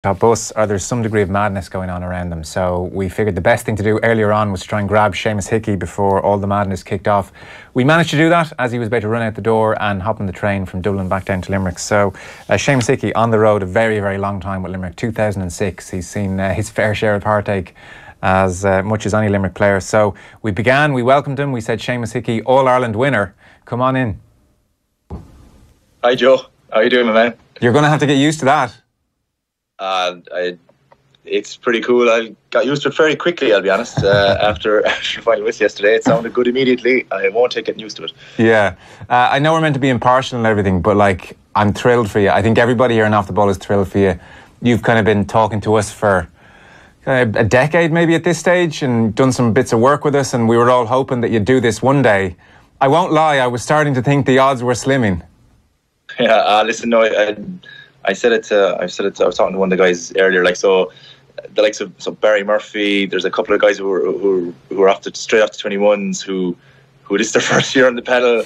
top bus, or there's some degree of madness going on around them. So we figured the best thing to do earlier on was to try and grab Seamus Hickey before all the madness kicked off. We managed to do that as he was about to run out the door and hop on the train from Dublin back down to Limerick. So Seamus Hickey on the road a very, very long time with Limerick. 2006, he's seen his fair share of heartache as much as any Limerick player. So we welcomed him, we said, Seamus Hickey, All-Ireland winner, come on in. Hi Joe, how are you doing, my man? You're going to have to get used to that. It's pretty cool. I got used to it very quickly, I'll be honest. After final miss yesterday, it sounded good immediately. I won't take getting used to it. Yeah, I know we're meant to be impartial and everything, but like, I'm thrilled for you. I think everybody here in Off the Ball is thrilled for you. You've kind of been talking to us for kind of a decade maybe at this stage and done some bits of work with us, and we were all hoping that you'd do this one day. I won't lie, I was starting to think the odds were slimming. Yeah, listen, no, I said it. I was talking to one of the guys earlier. Like, so the likes of Barry Murphy. There's a couple of guys who are straight off the 21s who this is their first year on the panel,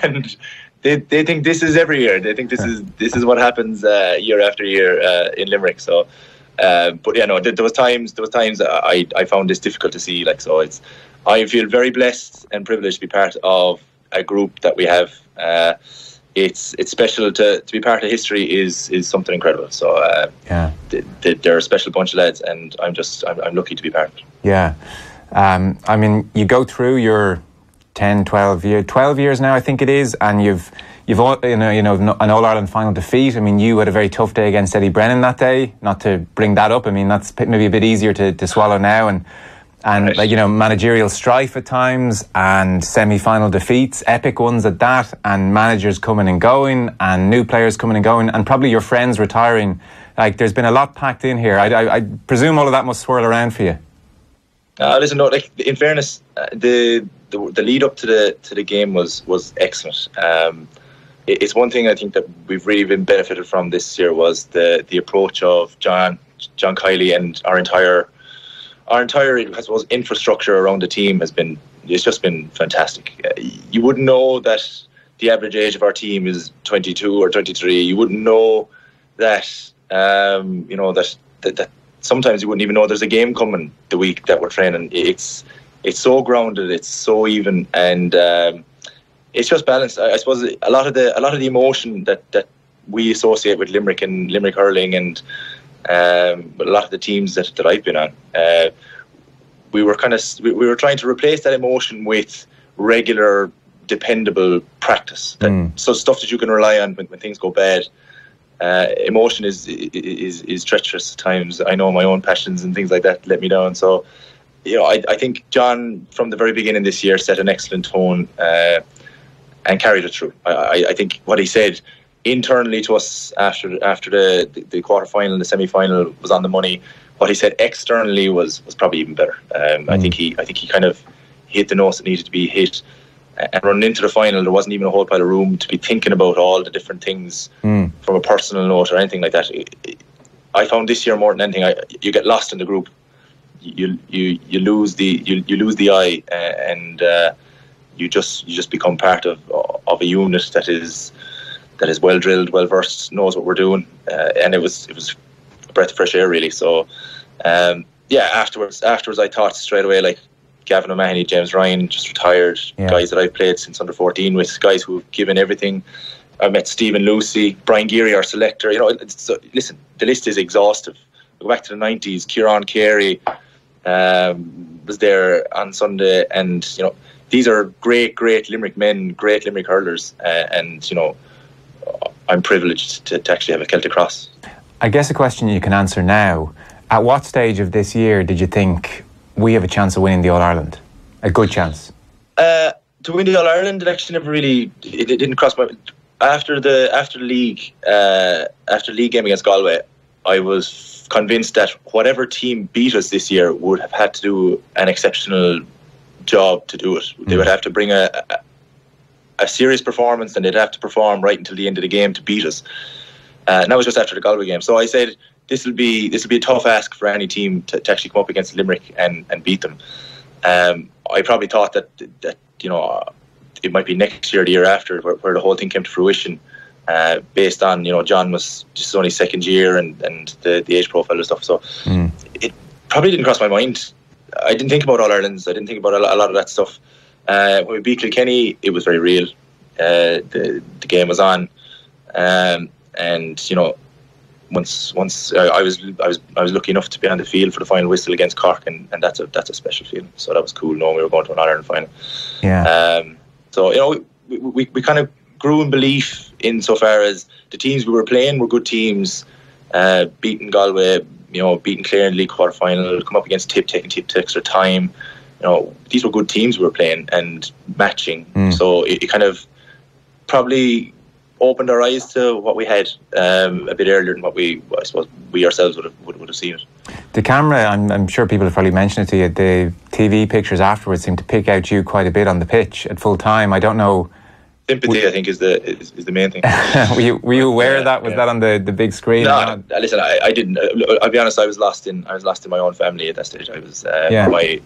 and they think this is every year. They think this is what happens year after year in Limerick. So, but yeah, no, there was times that I found this difficult to see. Like, so I feel very blessed and privileged to be part of a group that we have. It's special to be part of history is something incredible. So yeah, they're a special bunch of lads, and I'm lucky to be part of it. Yeah, I mean, you go through your 12 years now, I think it is, and you've all, you know an All-Ireland final defeat. I mean, you had a very tough day against Eddie Brennan that day. Not to bring that up, I mean, that's maybe a bit easier to swallow now, and right. Like, managerial strife at times and semi-final defeats, epic ones at that, and managers coming and going and new players coming and going, and probably your friends retiring. Like, there's been a lot packed in here. I presume all of that must swirl around for you. Listen, no, like, in fairness, the lead up to the game was excellent. It's one thing I think that we've really been benefited from this year was the approach of John Kiley and our entire I suppose, infrastructure around the team it's just been fantastic. You wouldn't know that the average age of our team is 22 or 23. You wouldn't know that, that sometimes you wouldn't even know there's a game coming the week that we're training. It's so grounded, it's so even, and it's just balanced. I suppose a lot of the emotion that we associate with Limerick and Limerick hurling and but a lot of the teams that I've been on, we were trying to replace that emotion with regular, dependable practice. So stuff that you can rely on when things go bad. Emotion is treacherous at times. I know my own passions and things like that let me down. So, I think John from the very beginning this year set an excellent tone and carried it through. I think what he said internally to us after the quarter-final and the semi-final was on the money. What he said externally was probably even better. I think he kind of hit the notes that needed to be hit. And running into the final, there wasn't even a whole pile of room to be thinking about all the different things from a personal note or anything like that. I found this year more than anything, you get lost in the group. You lose the eye, and you just become part of a unit that is well drilled, well versed, knows what we're doing, and it was a breath of fresh air, really. So, afterwards I thought straight away, like, Gavin O'Mahony, James Ryan, just retired, guys that I've played since under 14 with, guys who've given everything. I met Stephen Lucy, Brian Geary, our selector. Listen, the list is exhaustive. Go back to the 90s. Kieran Carey was there on Sunday, and these are great Limerick men, great Limerick hurlers, and I'm privileged to actually have a Celtic cross. I guess a question you can answer now: at what stage of this year did you think we have a chance of winning the All-Ireland? A good chance? To win the All-Ireland, it actually never really... It didn't cross my... After the league game against Galway, I was convinced that whatever team beat us this year would have had to do an exceptional job to do it. They would have to bring a serious performance, and they'd have to perform right until the end of the game to beat us. And that was just after the Galway game. So I said, this will be a tough ask for any team to actually come up against Limerick and beat them. I probably thought that it might be next year, the year after, where the whole thing came to fruition. based on, John was just only second year and the age profile and stuff. So it probably didn't cross my mind. I didn't think about All Irelands. I didn't think about a lot of that stuff. When we beat Kilkenny, it was very real. The game was on, and once I was lucky enough to be on the field for the final whistle against Cork, and that's a special feeling. So that was cool knowing we were going to an All Ireland final. Yeah. So we kind of grew in belief insofar as the teams we were playing were good teams. Beating Galway, beating Clare in the league quarter final, come up against Tip, taking Tip to extra time. These were good teams we were playing and matching. So it kind of probably opened our eyes to what we had a bit earlier than what I suppose we ourselves would have seen it. The camera, I'm sure people have probably mentioned it to you, the TV pictures afterwards seem to pick out you quite a bit on the pitch at full time. I don't know. Sympathy, I think, is the main thing. were you aware of that? Was that on the big screen? No, listen, I didn't. I'll be honest. I was lost in my own family at that stage. I was I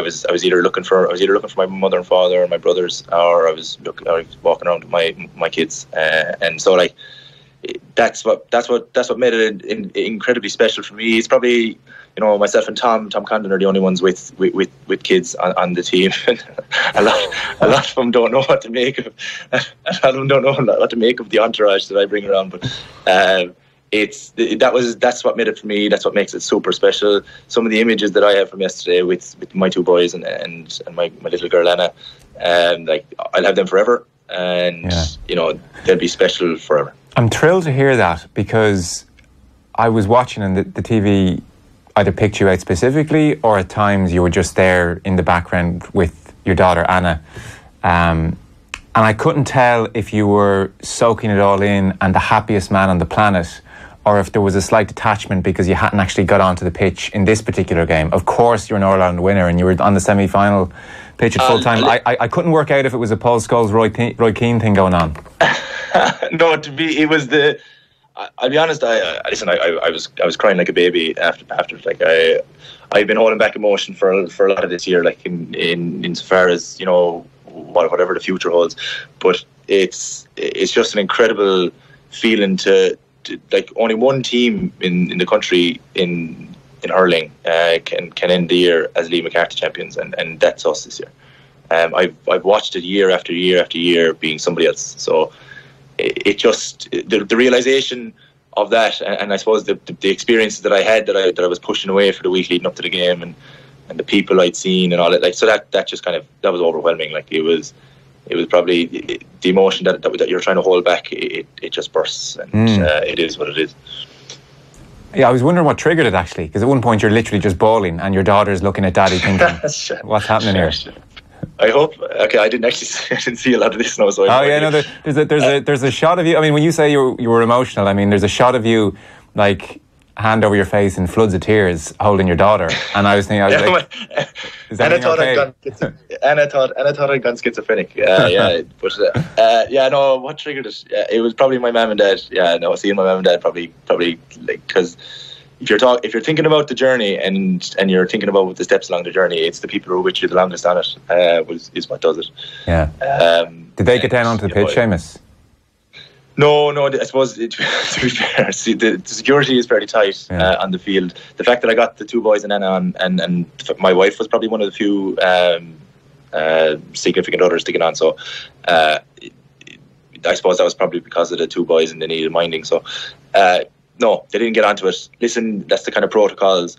was either looking for my mother and father and my brothers, or I was walking around with my kids, and so that's what made it incredibly special for me. It's probably, myself and Tom Condon are the only ones with kids on the team. a lot of them don't know what to make of. A lot of them don't know what to make of the entourage that I bring around. But that's what made it for me. That's what makes it super special. Some of the images that I have from yesterday with my two boys and my little girl Anna, I'll have them forever, and they'll be special forever. I'm thrilled to hear that, because I was watching and the TV either picked you out specifically, or at times you were just there in the background with your daughter Anna, and I couldn't tell if you were soaking it all in and the happiest man on the planet, or if there was a slight detachment because you hadn't actually got onto the pitch in this particular game. Of course you're an All-Ireland winner and you were on the semi-final pitch at full time. I couldn't work out if it was a Paul Scholes, Roy Keane thing going on. No, it was the. I'll be honest. I was crying like a baby after. I've been holding back emotion for a lot of this year, like in so far as whatever the future holds. But it's just an incredible feeling to only one team in the country in hurling can end the year as Lee McCarthy champions, and that's us this year. I've watched it year after year after year being somebody else. So. It just the realization of that, and I suppose the experiences that I had that I was pushing away for the week leading up to the game, and the people I'd seen and all that, so that just kind of that was overwhelming. It was probably the emotion that you're trying to hold back. It just bursts, and it is what it is. Yeah, I was wondering what triggered it actually, because at one point you're literally just bawling, and your daughter's looking at Daddy thinking, "What's happening here?" I hope. Okay, I didn't see a lot of this now. So there's a shot of you. I mean, when you say you were emotional, I mean, there's a shot of you hand over your face in floods of tears, holding your daughter. And I was thinking, is that okay? Anna thought I'd gone schizophrenic. No. What triggered it? It was probably my mum and dad. Seeing my mum and dad probably because. If you're thinking about the journey and you're thinking about the steps along the journey, it's the people who are with you the longest on it is what does it. Yeah. Did they get down onto the pitch, Seamus? No. I suppose to be fair, the security is fairly tight on the field. The fact that I got the two boys and Anna on, and my wife was probably one of the few significant others to get on. So I suppose that was probably because of the two boys and they needed minding. So. No, they didn't get onto it. Listen, that's the kind of protocols.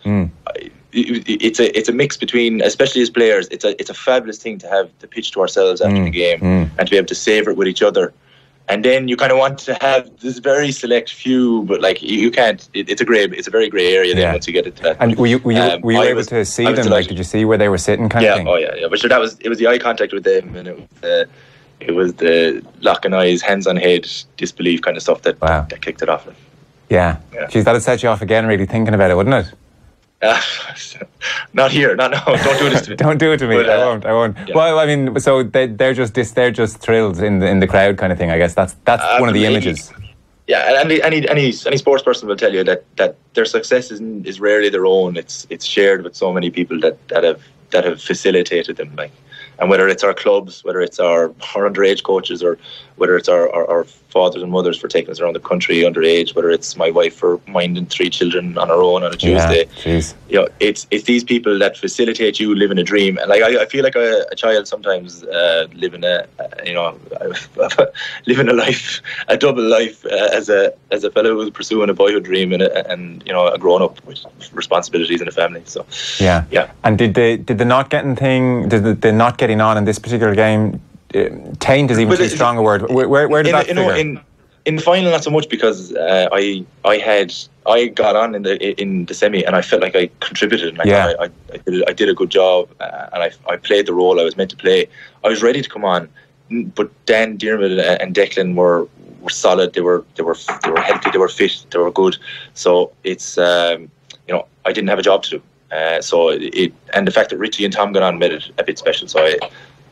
It's a mix between, especially as players, it's a fabulous thing to have the pitch to ourselves after the game and to be able to savour it with each other. And then you kind of want to have this very select few, but you can't. It's a very grey area. Then once you get into that. And were you able to see them? Did you see where they were sitting? Kind of thing? Yeah. But sure, it was the eye contact with them, and it was the locking eyes, hands on head, disbelief kind of stuff that kicked it off. Yeah. Geez, that'd set you off again, really thinking about it, wouldn't it? Not here, not now. Don't do this to me. Don't do it to me. But, I won't. Yeah. Well, I mean, so they're just thrilled in the crowd, kind of thing. I guess that's one of the images. Yeah, and any sports person will tell you that their success is rarely their own. It's shared with so many people that have facilitated them. And whether it's our clubs, whether it's our underage coaches, or whether it's our fathers and mothers for taking us around the country underage, whether it's my wife for minding 3 children on her own on a Tuesday. You know, it's these people that facilitate you living a dream. And like I feel like a child sometimes living a living a life, a double life as a fellow who's pursuing a boyhood dream and you know, a grown up with responsibilities in a family. So yeah. And did the not getting on in this particular game, taint is even too strong a word. Where did that figure? In the final, not so much, because I got on in the semi, and I felt like I contributed. Like I did a good job, and I played the role I was meant to play. I was ready to come on, but Dan, Diarmuid, and Declan were solid. They were healthy. They were fit. They were good. So it's you know, I didn't have a job to do. And the fact that Richie and Tom got on made it a bit special. So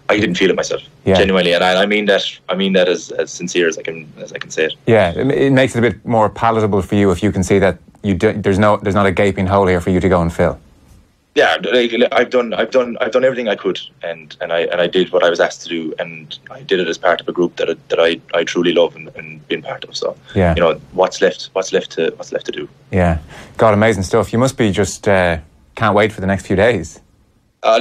I didn't feel it myself, genuinely, and I mean that as sincere as I can say it. Yeah, it makes it a bit more palatable for you if you can see that there's not a gaping hole here for you to go and fill. Yeah, I've done everything I could, and I did what I was asked to do, and I did it as part of a group that I truly love and been part of. So you know, what's left to do. Yeah, God, amazing stuff. You must be just can't wait for the next few days.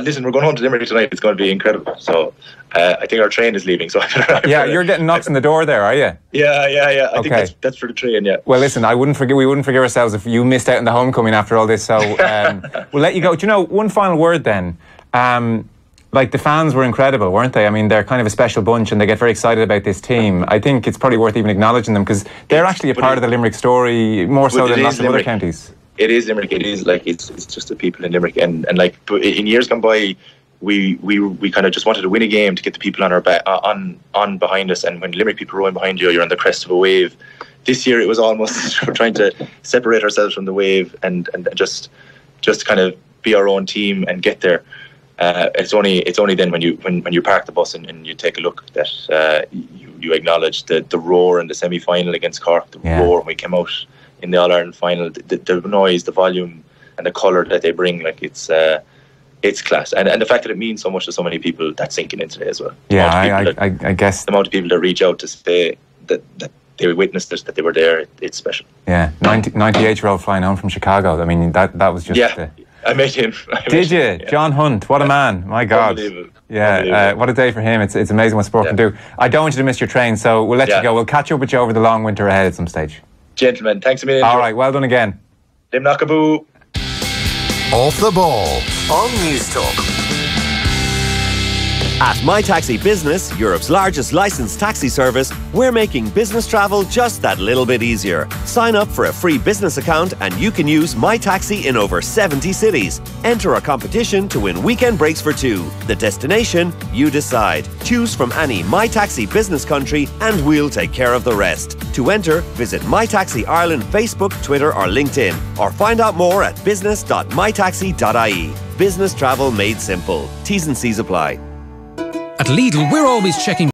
Listen, we're going home to Limerick tonight. It's going to be incredible. So I think our train is leaving. So you're getting knocks on the door there, are you? Yeah. I think that's for the train. Yeah. Well, listen, we wouldn't forgive ourselves if you missed out on the homecoming after all this. So we'll let you go. Do you know, one final word then? Like, the fans were incredible, weren't they? I mean, they're kind of a special bunch, and they get very excited about this team. I think it's probably worth even acknowledging them, because they're actually a part of the Limerick story more so than lots of other counties. It is Limerick. It is like it's just the people in Limerick, and like in years gone by, we kind of just wanted to win a game to get the people on our back, on behind us. And when Limerick people rowing behind you, you're on the crest of a wave. This year it was almost trying to separate ourselves from the wave and just kind of be our own team and get there. It's only then when you park the bus and you take a look that you acknowledge the roar in the semi-final against Cork, the roar when we came out in the All-Ireland final, the noise, the volume and the colour that they bring, like it's class, and the fact that it means so much to so many people, that's sinking in today as well. I guess the amount of people that reach out to say that they witnessed it, that they were there, it's special. 98-year-old flying home from Chicago. I mean, that was just I met him. Did you? Yeah. John Hunt, what a man. My God. Unbelievable. What a day for him. It's amazing what sport can do. I don't want you to miss your train, so we'll let you go. We'll catch up with you over the long winter ahead at some stage. Gentlemen, thanks a million. All right, well done again. Lim Knockaboo. Off the ball on News Talk. At My Taxi Business, Europe's largest licensed taxi service, we're making business travel just that little bit easier. Sign up for a free business account and you can use My Taxi in over 70 cities. Enter a competition to win weekend breaks for 2. The destination, you decide. Choose from any My Taxi business country and we'll take care of the rest. To enter, visit My Taxi Ireland Facebook, Twitter or LinkedIn, or find out more at business.mytaxi.ie. Business travel made simple. T's and C's apply. At Lidl, we're always checking